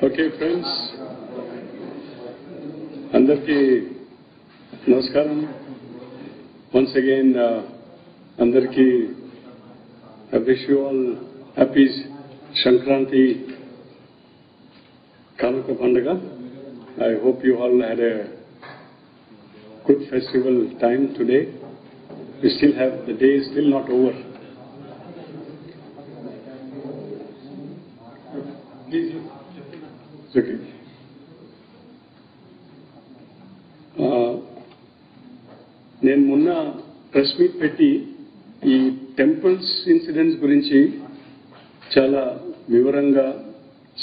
Okay, friends. Andarki namaskaram. Once again, Andarki, I wish you all happy Sankranti Kanuka Pandaga. I hope you all had a good festival time today. We still have, the day is still not over. Please. It's okay. నేను మొన్న press meet పెట్టి ఈ temples incidents గురించి చాలా వివరంగా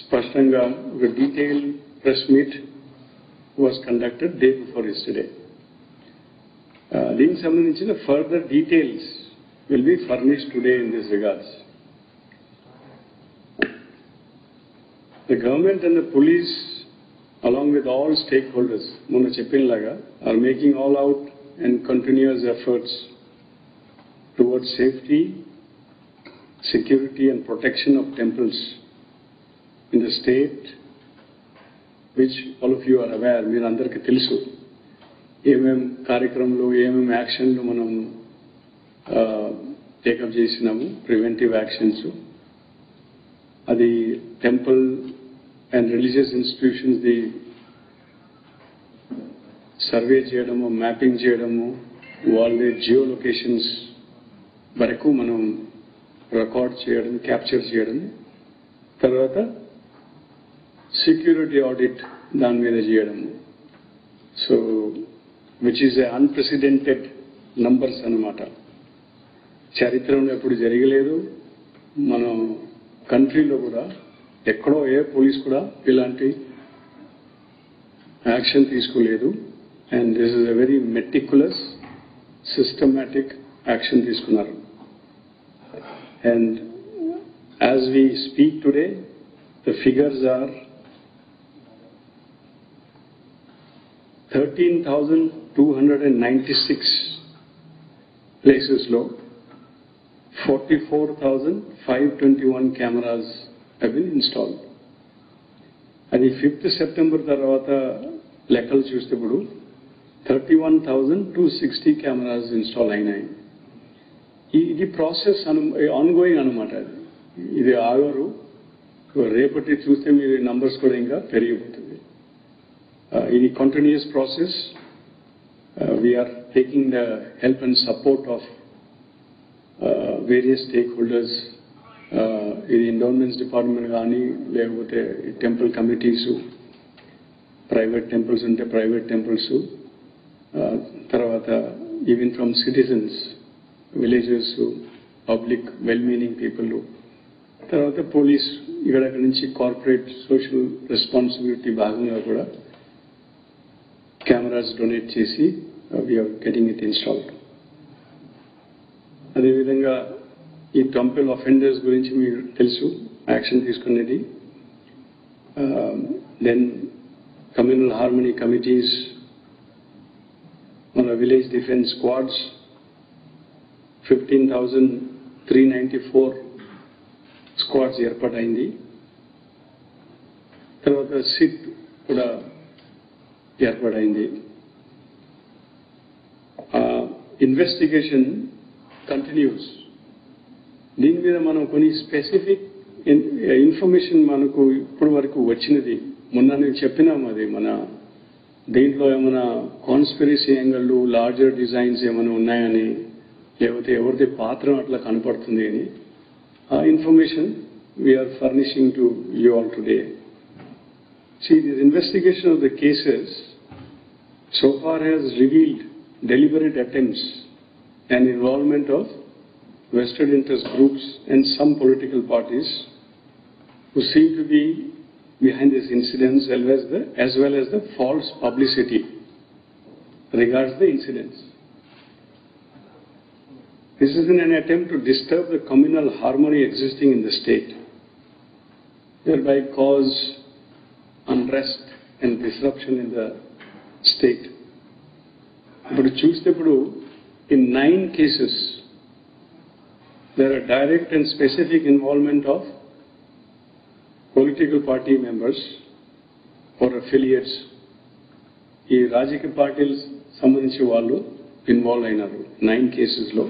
స్పష్టంగా ఒక detail press meet was conducted day before yesterday. దీనికి సంబంధించిన further details will be furnished today in this regards. The government and the police, along with all stakeholders, Mona Cheppinlaga, are making all out and continuous efforts towards safety, security and protection of temples in the state, which all of you are aware, meer andarki telusu. ఏమేం కార్యక్రమంలో ఏమేం యాక్షన్లు మనం take up చేసినాము, preventive actions. అది temple and religious institutions the survey చేయడము, mapping చేయడము, వాళ్ళ Jio locations వరకు మనం రికార్డ్ చేయడం, క్యాప్చర్ చేయడం, తర్వాత సెక్యూరిటీ ఆడిట్ దాని మీద చేయడము. So which is a unprecedented numbers అన్నమాట. చరిత్రలో ఎప్పుడు జరగలేదు. మనం కంట్రీలో కూడా ఎక్కడో ఏ పోలీస్ కూడా ఇలాంటి యాక్షన్ తీసుకోలేదు. And this is a very meticulous systematic action తీసుకున్నారు. And as we speak today the figures are 13,296 ప్లేసెస్లో 44,521 cameras have been installed. అది 5th September తర్వాత లెక్కలు చూస్తేప్పుడు 31,260 cameras ఇన్స్టాల్ అయినాయి. ఇది ప్రాసెస్ ఆన్గోయింగ్ అనమాట. ఇది ఆగరు. రేపటి చూస్తే మీరు నంబర్స్ కూడా ఇంకా పెరిగిపోతుంది. ఇది continuous process. We are taking the help and support of various stakeholders. ఇది ఎండోన్మెంట్స్ డిపార్ట్మెంట్ కానీ, లేకపోతే టెంపుల్ కమిటీసు, ప్రైవేట్ టెంపుల్స్ ఉంటే ప్రైవేట్ టెంపుల్స్, తర్వాత even from citizens, villages, public well meaning people, తర్వాత పోలీస్, ఇక్కడ నుంచి కార్పొరేట్ సోషల్ రెస్పాన్సిబిలిటీ భాగంగా కూడా కెమెరాస్ డొనేట్ చేసి వీఆర్ గెటింగ్ ఇట్ ఇన్స్టాల్డ్. అదేవిధంగా ఈ టెంపుల్ అఫెండర్స్ గురించి మీరు తెలుసు, యాక్షన్ తీసుకునేది. దెన్ కమ్యూనల్ హార్మనీ కమిటీస్, మన విలేజ్ డిఫెన్స్ స్క్వాడ్స్ 15,394 స్క్వాడ్స్ ఏర్పాటైంది. తర్వాత సిట్ కూడా ఏర్పాటైంది. Investigation continues. దీని మీద మనం కొన్ని స్పెసిఫిక్ ఇన్ఫర్మేషన్ మనకు ఇప్పటి వరకు వచ్చినది. మొన్న నేను చెప్పినాము, అది మన దీంట్లో ఏమైనా కాన్స్పిరసీ యాంగిళ్ళు, లార్జర్ డిజైన్స్ ఏమైనా ఉన్నాయని, లేకపోతే ఎవరిది పాత్ర అట్లా కనపడుతుంది అని. ఆ information we are furnishing to you all today. See, this investigation of the cases so far has revealed deliberate attempts and involvement of vested interest groups and some political parties who seem to be behind these incidents, as well as the false publicity regards the incidents. This is in an attempt to disturb the communal harmony existing in the state, thereby cause unrest and disruption in the state. ఇప్పుడు చూస్తేప్పుడు in 9 cases there are direct and specific involvement of political party members affiliates, ఈ రాజకీయ పార్టీలు సంబంధించిన వాళ్ళు involve అయినారు 9 కేసెస్లో,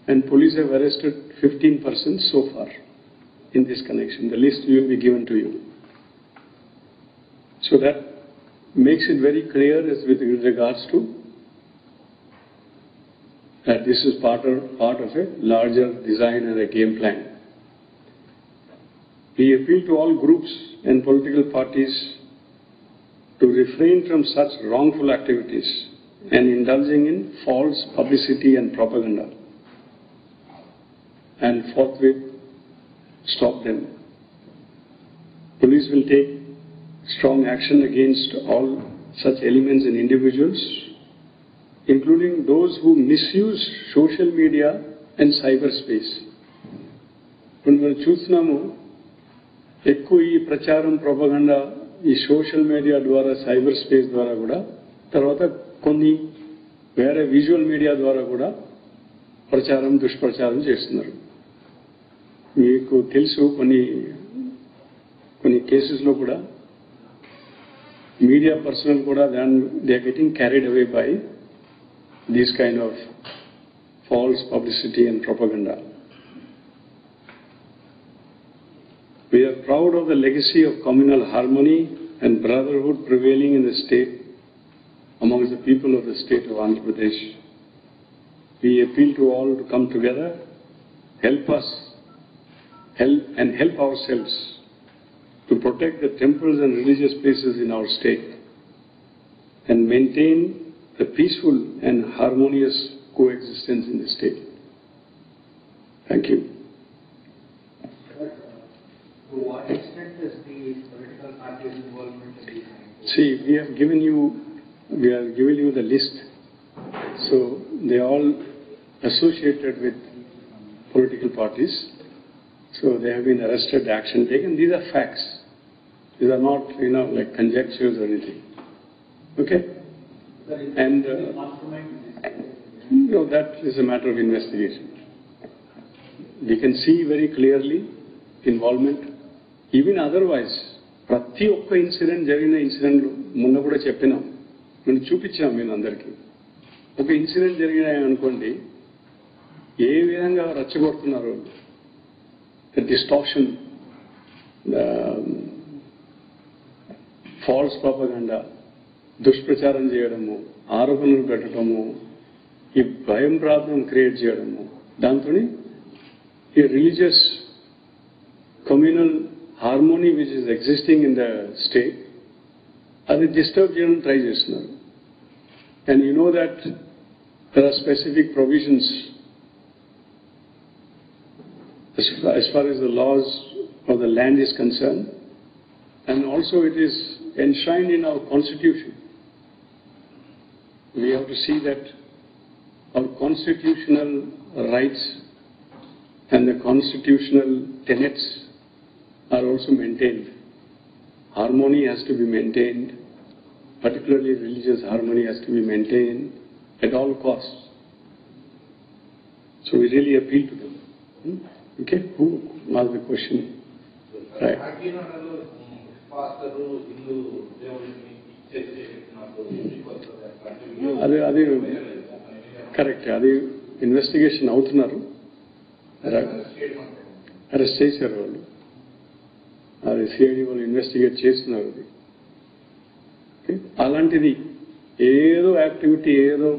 and police have arrested 15 persons so far in this connection. The list will be given to you. So that makes it very clear as with regards to that this is part of a larger design and a game plan. We appeal to all groups and political parties to refrain from such wrongful activities and indulging in false publicity and propaganda, and forthwith stop them. Police will take strong action against all such elements and individuals, including those who misuse social media and cyberspace. When we చూస్తున్నాము ఎక్కువ ఈ ప్రచారం propaganda ఈ social media ద్వారా cyber space ద్వారా కూడా, తర్వాత కొన్ని వేరే విజువల్ మీడియా ద్వారా కూడా ప్రచారం దుష్ప్రచారం చేస్తున్నారు. మీకు తెలుసు కొన్ని కేసెస్లో కూడా మీడియా పర్సనల్ కూడా they are getting carried away by this kind of false publicity and propaganda. We are proud of the legacy of communal harmony and brotherhood prevailing in the state amongst the people of the state of Andhra Pradesh. We appeal to all to come together, help ourselves to protect the temples and religious places in our state and maintain the peaceful and harmonious coexistence in the state. Thank you. To what extent is the political parties' involvement in these things? See, we have given you the list. So they are all associated with political parties. So they have been arrested, action taken. These are facts. These are not, like conjectures or anything. Okay? And that is a matter of investigation. We can see very clearly involvement. Even otherwise, ప్రతి ఒక్క incident జరిగిన ఇన్సిడెంట్లు మొన్న కూడా చెప్పినాం, మేము చూపించాం మేము అందరికీ. ఒక ఇన్సిడెంట్ జరిగినాయనుకోండి, ఏ విధంగా రచ్చగొడుతున్నారు, డిస్టార్షన్, ఫాల్స్ ప్రాపగండా, దుష్ప్రచారం చేయడము, ఆరోపణలు పెట్టడము, ఈ భయం ప్రాబ్లం క్రియేట్ చేయడము, దాంతో ఈ religious communal harmony which is existing in the state అది డిస్టర్బ్ చేయడం ట్రై చేస్తున్నారు. And you know that there are specific provisions as far as the laws of the land is concerned, and also it is enshrined in our constitution. We have to see that our constitutional rights and the constitutional tenets are also maintained. Harmony has to be maintained, particularly religious harmony has to be maintained at all costs. So we really appeal to them. Okay, who asked the question? Right. అది correct. అది investigation అవుతున్నారు, arrest చేశారు వాళ్ళు. అది CID వాళ్ళు investigate చేస్తున్నారు. అది అలాంటిది ఏదో యాక్టివిటీ, ఏదో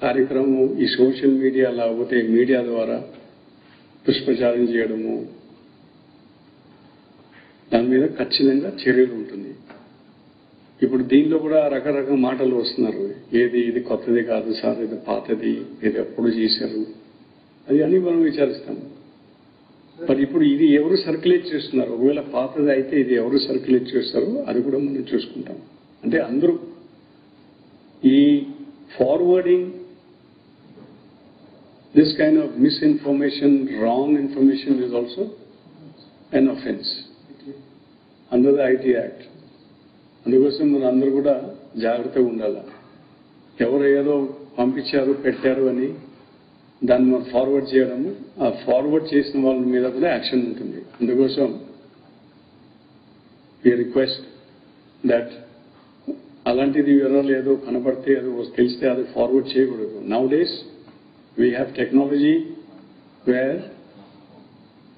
కార్యక్రమం ఈ సోషల్ మీడియా లేకపోతే మీడియా ద్వారా దుష్ప్రచారం చేయడము, దాని మీద ఖచ్చితంగా చర్యలు ఉంటుంది. ఇప్పుడు దీనిలో కూడా రకరకాల మాటలు వస్తున్నారు. ఇది కొత్తది కాదు సార్, ఇది పాతది, ఇది ఎప్పుడు చేశారు, అది అని మనం విచారిస్తాము. మరి ఇప్పుడు ఇది ఎవరు సర్క్యులేట్ చేస్తున్నారు, ఒకవేళ పాతది అయితే ఇది ఎవరు సర్క్యులేట్ చేస్తారో అది కూడా మనం చూసుకుంటాం. అంటే అందరూ ఈ forwarding this kind of misinformation, wrong information is also an offense under the IT Act. అందుకోసం మనం అందరూ కూడా జాగ్రత్తగా ఉండాలి. ఎవరు ఏదో పంపించారు పెట్టారు అని దాన్ని మనం ఫార్వర్డ్ చేయడము, ఆ ఫార్వర్డ్ చేసిన వాళ్ళ మీద కూడా యాక్షన్ ఉంటుంది. అందుకోసం we request that అలాంటిది వివరాలు ఏదో కనబడితే అది తెలిస్తే అది ఫార్వర్డ్ చేయకూడదు. Now days we have technology wear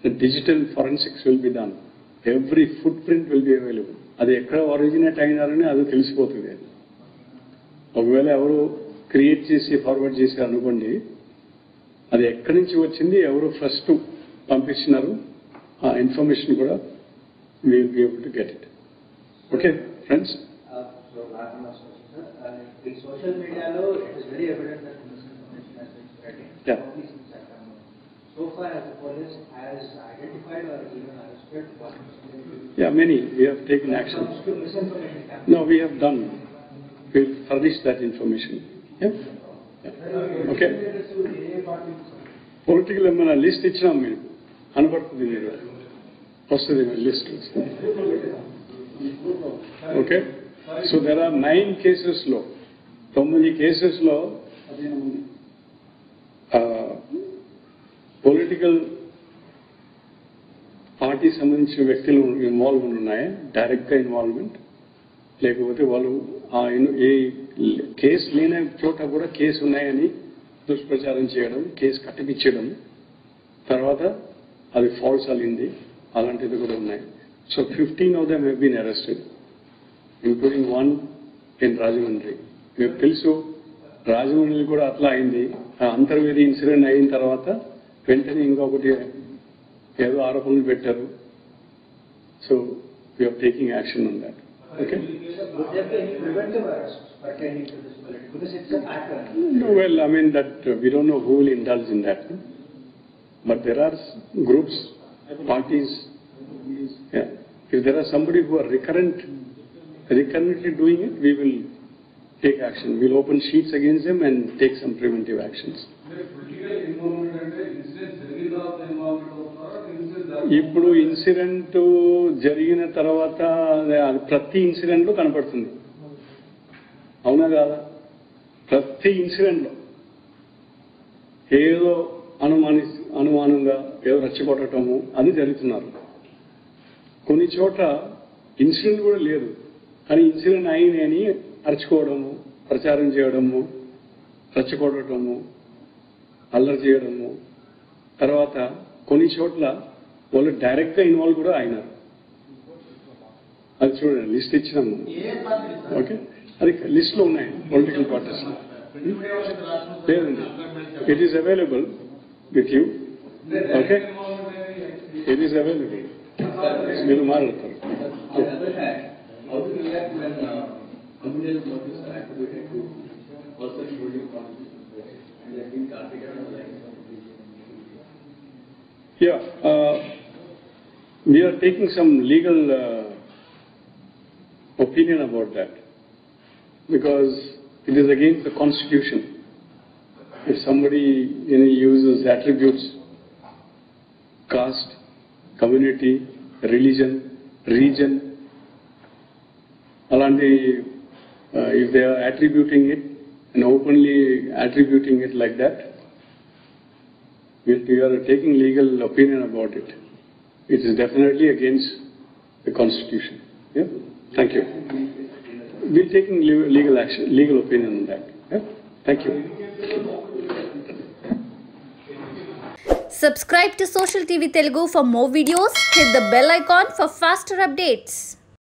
the digital forensics will be done. Every footprint will be available. అది ఎక్కడ ఒరిజినేట్ అయినారని అది తెలిసిపోతుంది. ఒకవేళ ఎవరు క్రియేట్ చేసి ఫార్వర్డ్ చేశారు అనుకోండి, అది ఎక్కడి నుంచి వచ్చింది, ఎవరు ఫస్ట్ పంపించినారు, ఆ ఇన్ఫర్మేషన్ కూడా we will be able to get it. Okay, friends? In social media, it is very evident that misinformation has been spreading. Yeah. So far, as the police has identified or even arrested one. Yeah, many. We have taken action. Misinformation campaign. No, we have done. We'll furnish that information. Yeah? Yeah. Okay. Political ఏమైనా list ఇచ్చినాం మీరు కనబడుతుంది, మీరు వస్తుంది list. Okay, so there are 9 కేసెస్లో 9 కేసెస్లో political party సంబంధించిన వ్యక్తులు ఇన్వాల్వ్మెంట్ ఉన్నాయా, డైరెక్ట్గా ఇన్వాల్వ్మెంట్, లేకపోతే వాళ్ళు ఏ కేసు లేని చోట కూడా కేసు ఉన్నాయని దుష్ప్రచారం చేయడం, కేసు కట్టిపించడం, తర్వాత అది ఫాల్స్ అయింది, అలాంటిది కూడా ఉన్నాయి. So 15 of them have been arrested, including one in Rajahmundry. మీకు తెలుసు రాజమండ్రి కూడా అట్లా అయింది. అంతర్వేది ఇన్సిడెంట్ అయిన తర్వాత వెంటనే ఇంకొకటి ఏదో ఆరోపణలు పెట్టారు. So we are taking action on that. ఓకే, well, I mean that we don't know who will indulge in that, but there are groups, parties. Yeah, if there are somebody who are recurrently doing it, we will take action. We'll open sheets against them and take some preventive actions. ఇప్పుడు incident జరిగిన తర్వాత ప్రతి ఇన్సిడెంట్లో కనపడుతుంది, అవునా కాదా? ప్రతి ఇన్సిడెంట్లో ఏదో అనుమానంగా ఏదో రెచ్చగొట్టడము అది జరుగుతున్నారు. కొన్ని చోట్ల ఇన్సిడెంట్ కూడా లేదు, కానీ ఇన్సిడెంట్ అయినని అరుచుకోవడము, ప్రచారం చేయడము, రెచ్చగొట్టడము, అల్లరి చేయడము. తర్వాత కొన్ని చోట్ల వాళ్ళు డైరెక్ట్గా ఇన్వాల్వ్ కూడా అయినారు. అది చూడండి, లిస్ట్ ఇచ్చినాము. ఓకే, అది లిస్ట్లో ఉన్నాయి పొలిటికల్ పార్టీస్. లేదండి, it is available with you. Okay, it is available. మీరు మాట్లాడతారు. Yeah, we are taking some legal opinion about that, because it is against the Constitution. If somebody uses attributes, caste, community, religion, region, alanti, if they are attributing it and openly attributing it like that, we are taking legal opinion about it. It is definitely against the Constitution. Yeah? Thank you. We are taking legal action, legal opinion on that. Yeah? Thank you. Subscribe to Social TV Telugu for more videos. Hit the bell icon for faster updates.